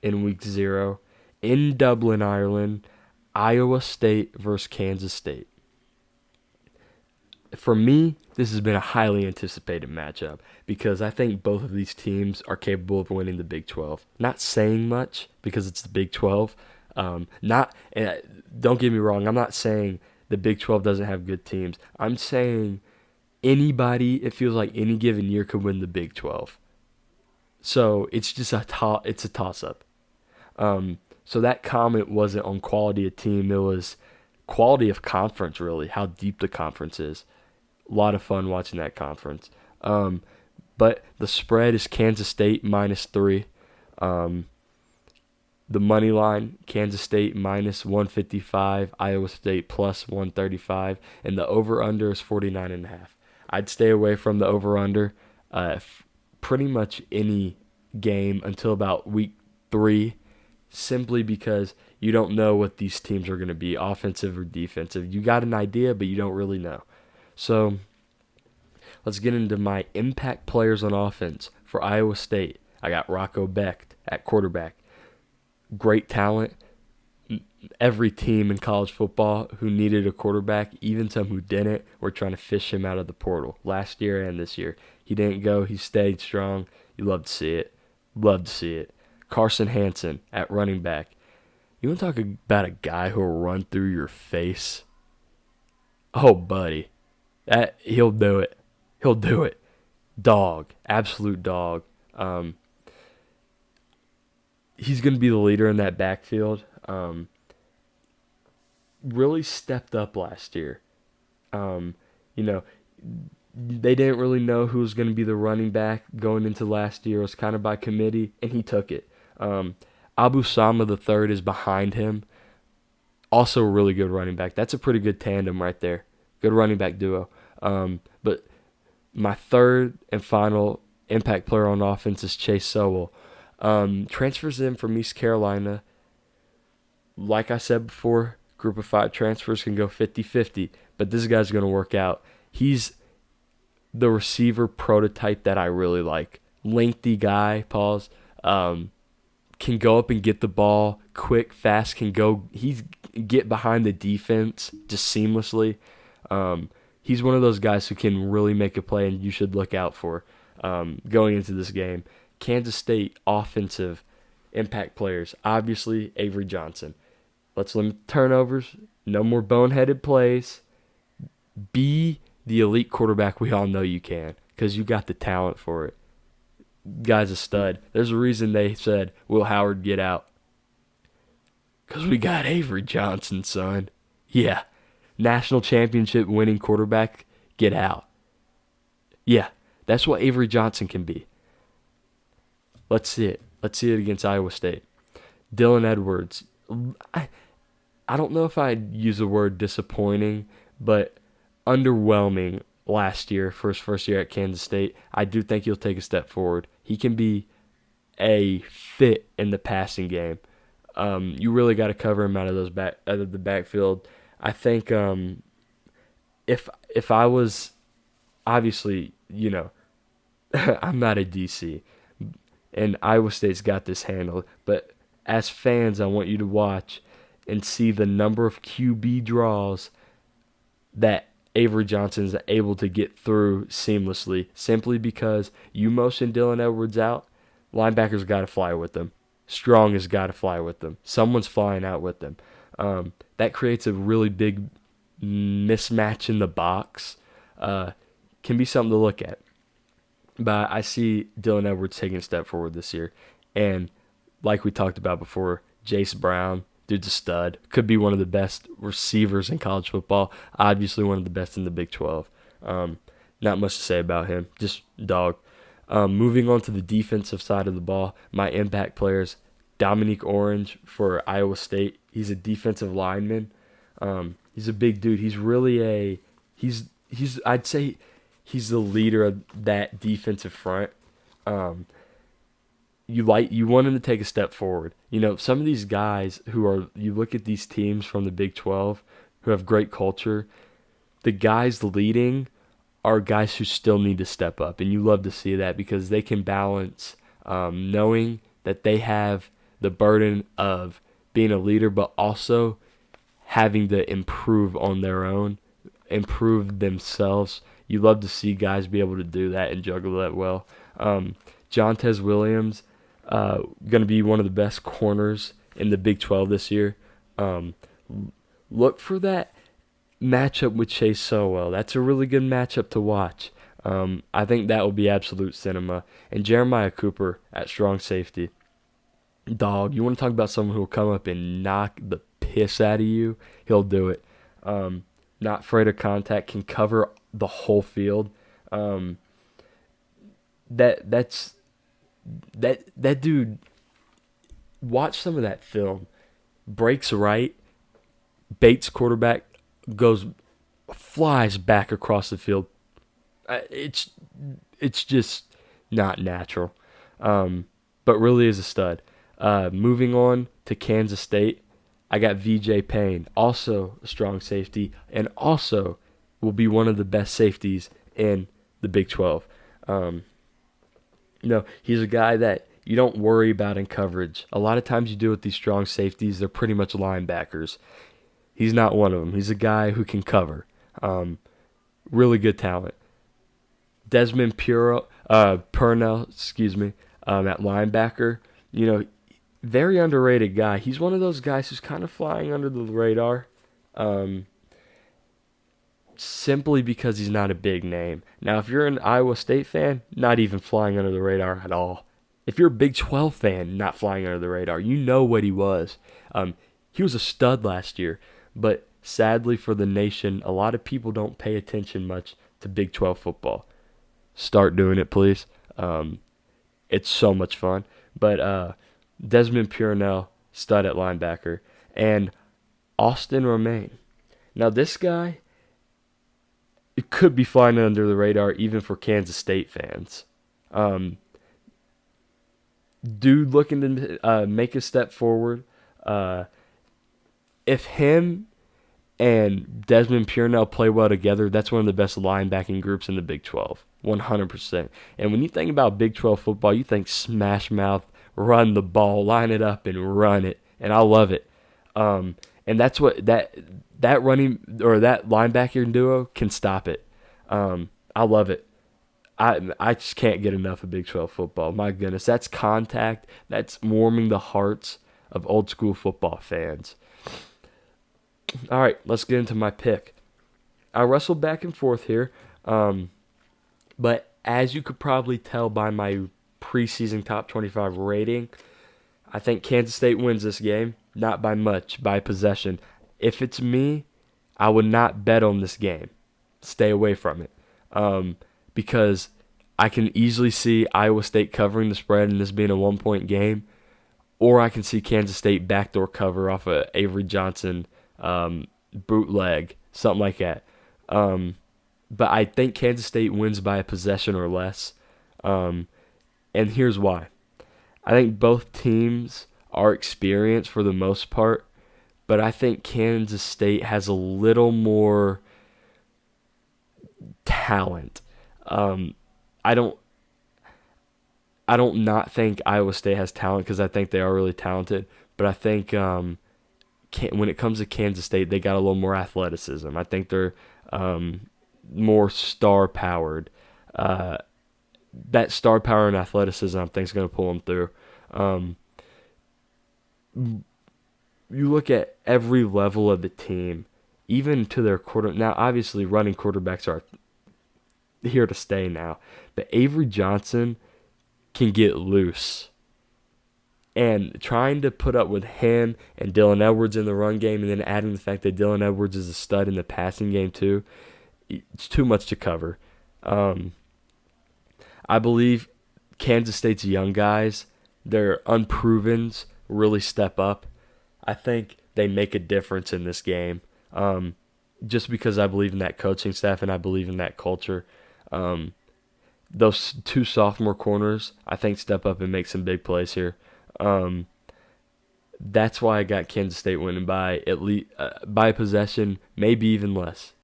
in week 0 in Dublin, Ireland, Iowa State versus Kansas State. For me, this has been a highly anticipated matchup because I think both of these teams are capable of winning the Big 12. Not saying much because it's the Big 12. Not don't get me wrong. I'm not saying the Big 12 doesn't have good teams. I'm saying anybody. It feels like any given year could win the Big 12. So it's just it's a toss up. So that comment wasn't on quality of team. It was quality of conference, really, how deep the conference is. A lot of fun watching that conference. But the spread is Kansas State -3. The money line, Kansas State -155, Iowa State +135, and the over-under is 49.5. I'd stay away from the over-under pretty much any game until about week 3, simply because you don't know what these teams are going to be, offensive or defensive. You got an idea, but you don't really know. So let's get into my impact players on offense. For Iowa State, I got Rocco Becht at quarterback. Great talent. Every team in college football who needed a quarterback, even some who didn't, were trying to fish him out of the portal last year and this year. He didn't go. He stayed strong. You love to see it. Love to see it. Carson Hansen at running back. You want to talk about a guy who will run through your face? Oh, buddy. He'll do it. He'll do it. Dog. Absolute dog. He's going to be the leader in that backfield. Really stepped up last year. They didn't really know who was going to be the running back going into last year. It was kind of by committee, and he took it. Abu Sama III is behind him. Also a really good running back. That's a pretty good tandem right there. Good running back duo. But my third and final impact player on offense is Chase Sowell. Transfers in from East Carolina. Like I said before, group of 5 transfers can go 50-50, but this guy's going to work out. He's the receiver prototype that I really like. Lengthy guy, pause. Can go up and get the ball quick, fast, he's get behind the defense just seamlessly. He's one of those guys who can really make a play, and you should look out for going into this game. Kansas State offensive impact players. Obviously, Avery Johnson. Let's limit turnovers. No more boneheaded plays. Be the elite quarterback we all know you can, because you got the talent for it. Guy's a stud. There's a reason they said, Will Howard, get out. Because we got Avery Johnson, son. Yeah. National championship winning quarterback, get out. Yeah, that's what Avery Johnson can be. Let's see it. Let's see it against Iowa State. Dylan Edwards. I don't know if I'd use the word disappointing, but underwhelming last year for his first year at Kansas State. I do think he'll take a step forward. He can be a fit in the passing game. You really got to cover him out of the backfield. I think if I was, obviously, I'm not a DC, and Iowa State's got this handled. But as fans, I want you to watch and see the number of QB draws that Avery Johnson is able to get through seamlessly, simply because you motion Dylan Edwards out, linebackers got to fly with them. Strong has got to fly with them. Someone's flying out with them. That creates a really big mismatch in the box. Can be something to look at. But I see Dylan Edwards taking a step forward this year. And like we talked about before, Jace Brown, dude's a stud. Could be one of the best receivers in college football. Obviously one of the best in the Big 12. Not much to say about him. Just dog. Moving on to the defensive side of the ball, my impact players, Dominique Orange for Iowa State. He's a defensive lineman. He's a big dude. He's really I'd say he's the leader of that defensive front. You want him to take a step forward. Some of these guys you look at these teams from the Big 12 who have great culture, the guys leading are guys who still need to step up, and you love to see that because they can balance knowing that they have the burden of being a leader, but also having to improve on their own, improve themselves. You love to see guys be able to do that and juggle that well. Jontez Williams, going to be one of the best corners in the Big 12 this year. Um, Look for that matchup with Chase Sowell. That's a really good matchup to watch. I think that will be absolute cinema. And Jeremiah Cooper at strong safety. Dog, you want to talk about someone who will come up and knock the piss out of you? He'll do it. Not afraid of contact, can cover the whole field. Um, that's that dude. Watch some of that film. Breaks right, baits quarterback, goes flies back across the field. It's just not natural, but really is a stud. Moving on to Kansas State, I got VJ Payne, also a strong safety, and also will be one of the best safeties in the Big 12. He's a guy that you don't worry about in coverage. A lot of times you do with these strong safeties, they're pretty much linebackers. He's not one of them. He's a guy who can cover. Really good talent. Desmond Purnell, at linebacker. Very underrated guy. He's one of those guys who's kind of flying under the radar, simply because he's not a big name. Now, if you're an Iowa State fan, not even flying under the radar at all. If you're a Big 12 fan, not flying under the radar. You know what he was. He was a stud last year, but sadly for the nation, a lot of people don't pay attention much to Big 12 football. Start doing it, please. It's so much fun. But Desmond Purnell, stud at linebacker, and Austin Romaine. Now this guy, it could be flying under the radar even for Kansas State fans. Dude looking to make a step forward. If him and Desmond Purnell play well together, that's one of the best linebacking groups in the Big 12, 100%. And when you think about Big 12 football, you think smash mouth, run the ball, line it up, and run it. And I love it. And that's what that running or that linebacking duo can stop it. I love it. I just can't get enough of Big 12 football. My goodness, that's contact. That's warming the hearts of old school football fans. All right, let's get into my pick. I wrestled back and forth here, but as you could probably tell by my preseason top 25 rating, I think Kansas State wins this game, not by much, by possession. If it's me, I would not bet on this game. Stay away from it. Because I can easily see Iowa State covering the spread and this being a 1-point game, or I can see Kansas State backdoor cover off a Avery Johnson bootleg, something like that. But I think Kansas State wins by a possession or less, and here's why. I think both teams are experienced for the most part, but I think Kansas State has a little more talent. I don't not think Iowa State has talent because I think they are really talented, but I think when it comes to Kansas State, they got a little more athleticism. I think they're more star-powered. That star power and athleticism, I think, is going to pull them through. You look at every level of the team, even to their quarter. Now, obviously, running quarterbacks are here to stay now, but Avery Johnson can get loose. And trying to put up with him and Dylan Edwards in the run game, and then adding the fact that Dylan Edwards is a stud in the passing game too, it's too much to cover. I believe Kansas State's young guys, their unprovens, really step up. I think they make a difference in this game, just because I believe in that coaching staff and I believe in that culture. Those two sophomore corners, I think, step up and make some big plays here. That's why I got Kansas State winning by at least by possession, maybe even less.